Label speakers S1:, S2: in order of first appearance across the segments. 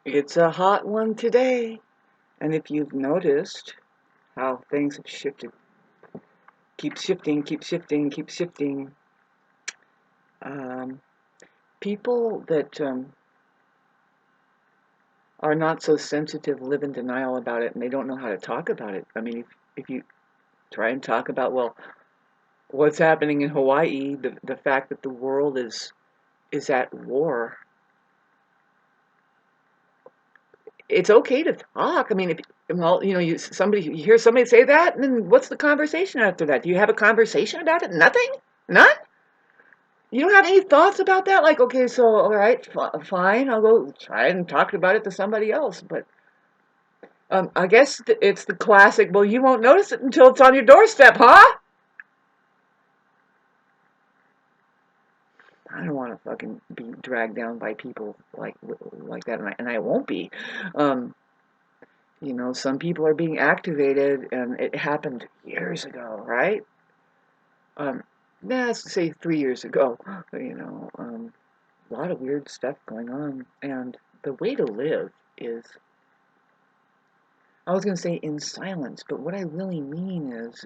S1: It's a hot one today, and if you've noticed how things have shifted, keep shifting, keep shifting, keep shifting. Um, People that are not so sensitive live in denial about it, and they don't know how to talk about it. I mean, if you try and talk about, well, what's happening in Hawaii, the fact that the world is at war, it's okay to talk. I mean, if well, you hear somebody say that, and then what's the conversation after that? Do you have a conversation about it? Nothing? None? You don't have any thoughts about that? Like, okay, so all right, fine, I'll go try and talk about it to somebody else. But I guess it's the classic. Well, you won't notice it until it's on your doorstep, huh? I don't want to fucking be dragged down by people like that, and I won't be. Um, some people are being activated, and it happened years ago, right? Um, let's say 3 years ago. A lot of weird stuff going on, and the way to live is, I was going to say in silence, but what I really mean is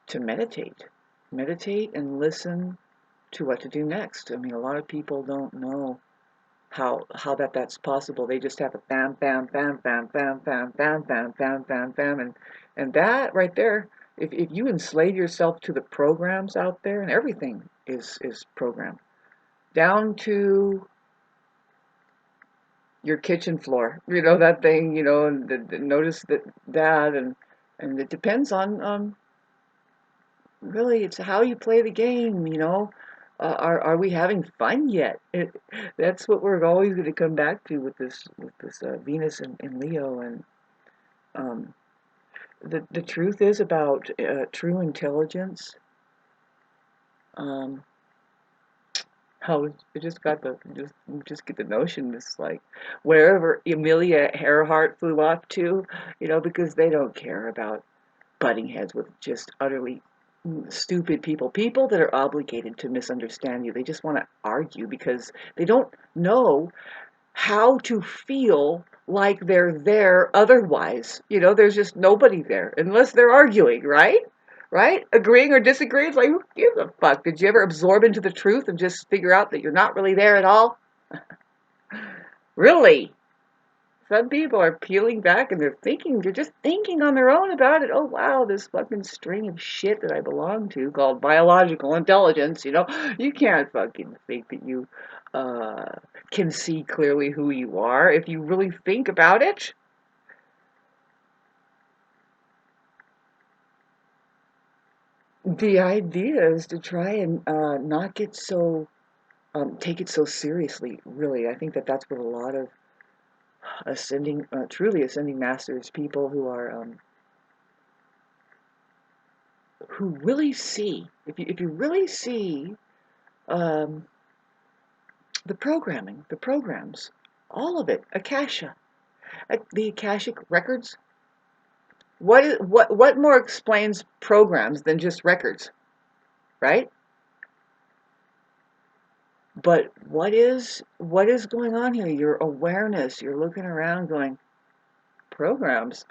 S1: to meditate. Meditate and listen to what to do next. I mean, a lot of people don't know that's possible. They just have a bam, bam, bam, bam, bam, bam, bam, bam, bam, bam, bam, and that right there, if you enslave yourself to the programs out there, and everything is programmed, down to your kitchen floor. That thing. And notice that, and it depends on really, it's how you play the game. Are we having fun yet? That's what we're always going to come back to with this Venus and Leo. And um, the truth is about true intelligence. Um, Oh, I just got the just get the notion. This, like, wherever Amelia Earhart flew off to, because they don't care about butting heads with just utterly stupid people that are obligated to misunderstand you. They just want to argue because they don't know how to feel like they're there otherwise. There's just nobody there unless they're arguing, right? Right? Agreeing or disagreeing. It's like, who gives a fuck? Did you ever absorb into the truth and just figure out that you're not really there at all? Really? Some people are peeling back and they're just thinking on their own about it. Oh, wow, this fucking string of shit that I belong to called biological intelligence. You can't fucking think that you uh, can see clearly who you are if you really think about it. The idea is to try and not get so, take it so seriously, really. I think that that's what a lot of truly ascending masters, people who really see, if you really see um, the programming, the programs, all of it, Akasha, the Akashic records. What more explains programs than just records, right? But what is going on here? Your awareness. You're looking around, going, programs.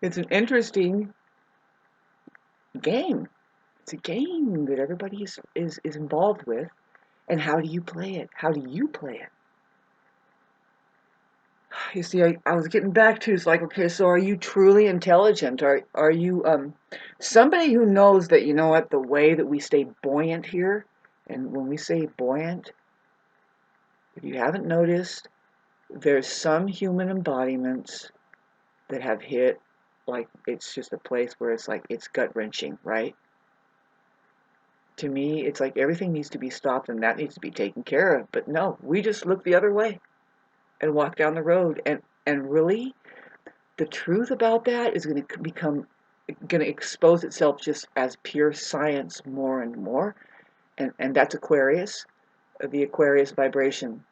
S1: It's an interesting game. It's a game that everybody is involved with. And how do you play it? How do you play it? You see, I was getting back to, it's like, okay, so are you truly intelligent? Are you somebody who knows that, you know what, the way that we stay buoyant here, and when we say buoyant, if you haven't noticed, there's some human embodiments that have hit, like, it's just a place where it's like, it's gut wrenching, right? To me, it's like everything needs to be stopped and that needs to be taken care of. But no, we just look the other way and walk down the road, and really, the truth about that is going to expose itself just as pure science more and more. And that's Aquarius, the Aquarius vibration,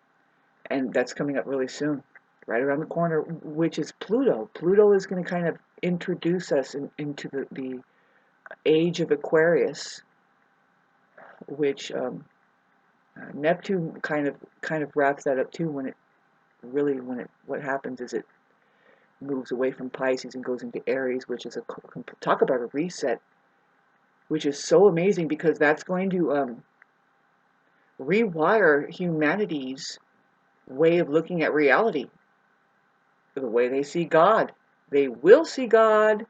S1: and that's coming up really soon, right around the corner, which is Pluto. Pluto is going to kind of introduce us into the age of Aquarius, which Neptune kind of wraps that up too, when it really, what happens is it moves away from Pisces and goes into Aries, which is talk about a reset, which is so amazing because that's going to rewire humanity's way of looking at reality, the way they see God. They will see God.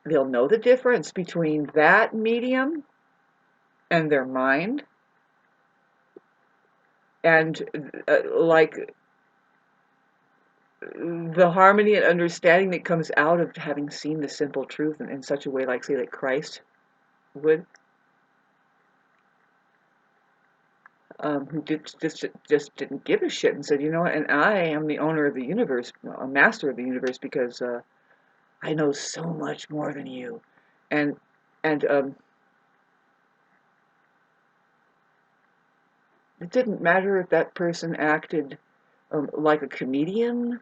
S1: They'll know the difference between that medium and their mind, and like the harmony and understanding that comes out of having seen the simple truth in such a way, like, say, like Christ would, who just didn't give a shit and said, you know what, and I am the owner of the universe, a master of the universe, because I know so much more than you. And and it didn't matter if that person acted like a comedian,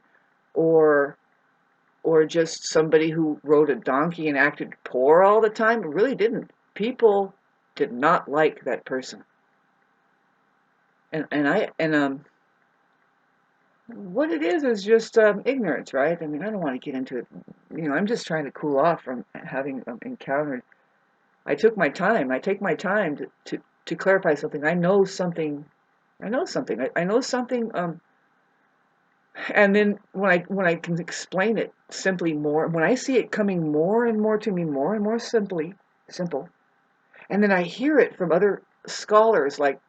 S1: or just somebody who rode a donkey and acted poor all the time. It really didn't. People did not like that person. And what it is just ignorance, right? I mean, I don't want to get into it. You know, I'm just trying to cool off from having encountered. I took my time. I take my time to clarify something. I know something. I know something. I know something. And then when I can explain it simply more, when I see it coming more and more to me, more and more simple, and then I hear it from other scholars, like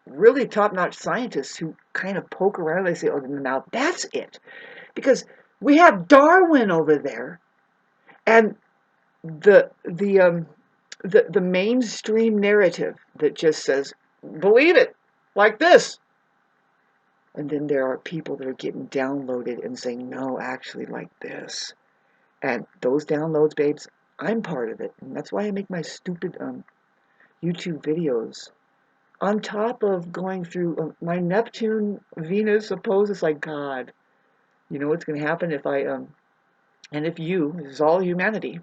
S1: really top-notch scientists who kind of poke around, they say, oh, now that's it. Because we have Darwin over there, and the mainstream narrative that just says, believe it, like this. And then there are people that are getting downloaded and saying, no, actually like this. And those downloads, babes, I'm part of it. And that's why I make my stupid YouTube videos. On top of going through my Neptune, Venus opposes, like, God, you know what's going to happen if and if you, this is all humanity,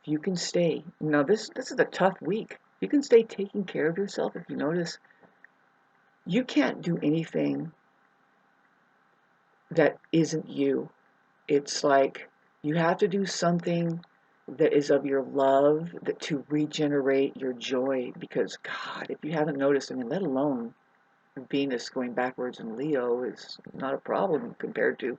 S1: if you can stay, now this is a tough week. You can stay taking care of yourself. If you notice, you can't do anything that isn't you. It's like you have to do something that is of your love, that to regenerate your joy. Because, God, if you haven't noticed, I mean, let alone Venus going backwards in Leo is not a problem compared to,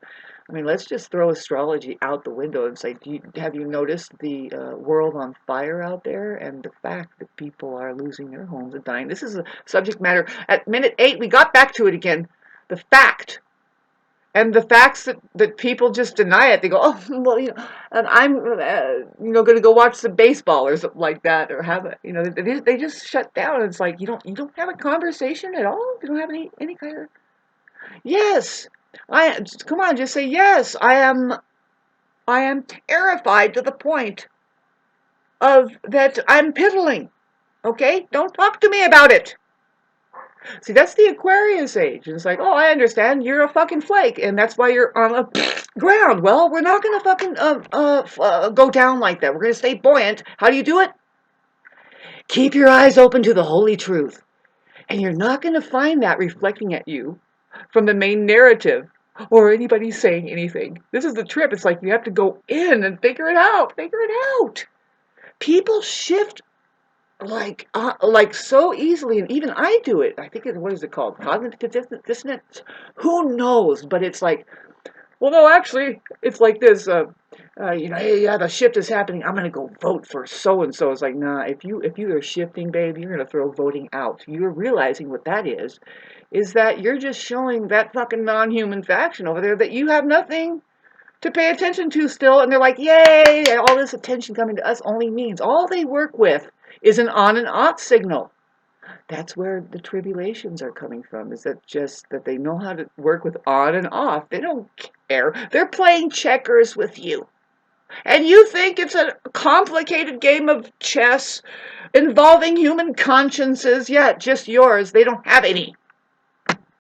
S1: I mean, let's just throw astrology out the window and say, have you noticed the world on fire out there, and the fact that people are losing their homes and dying? This is a subject matter. At minute 8, we got back to it again. The fact. And the facts that people just deny it. They go, oh, well, you know, and I'm, going to go watch some baseball or something like that, or have a, they just shut down. It's like you don't have a conversation at all. You don't have any kind of, yes, come on, just say yes. I am terrified to the point of that I'm piddling. Okay, don't talk to me about it. See, that's the Aquarius age. It's like, oh, I understand. You're a fucking flake, and that's why you're on the ground. Well, we're not going to fucking go down like that. We're going to stay buoyant. How do you do it? Keep your eyes open to the holy truth. And you're not going to find that reflecting at you from the main narrative or anybody saying anything. This is the trip. It's like you have to go in and figure it out. Figure it out. People shift like so easily, and even I do it. I think what is it called? Cognitive dissonance? Who knows? But it's like, well, no, actually, it's like this. Hey, yeah, the shift is happening. I'm gonna go vote for so and so. It's like, nah. If you are shifting, babe, you're gonna throw voting out. You're realizing what that is that you're just showing that fucking non-human faction over there that you have nothing to pay attention to still, and they're like, yay, and all this attention coming to us only means all they work with is an on and off signal. That's where the tribulations are coming from, is that just that they know how to work with on and off. They don't care. They're playing checkers with you. And you think it's a complicated game of chess involving human consciences. Yeah, just yours. They don't have any.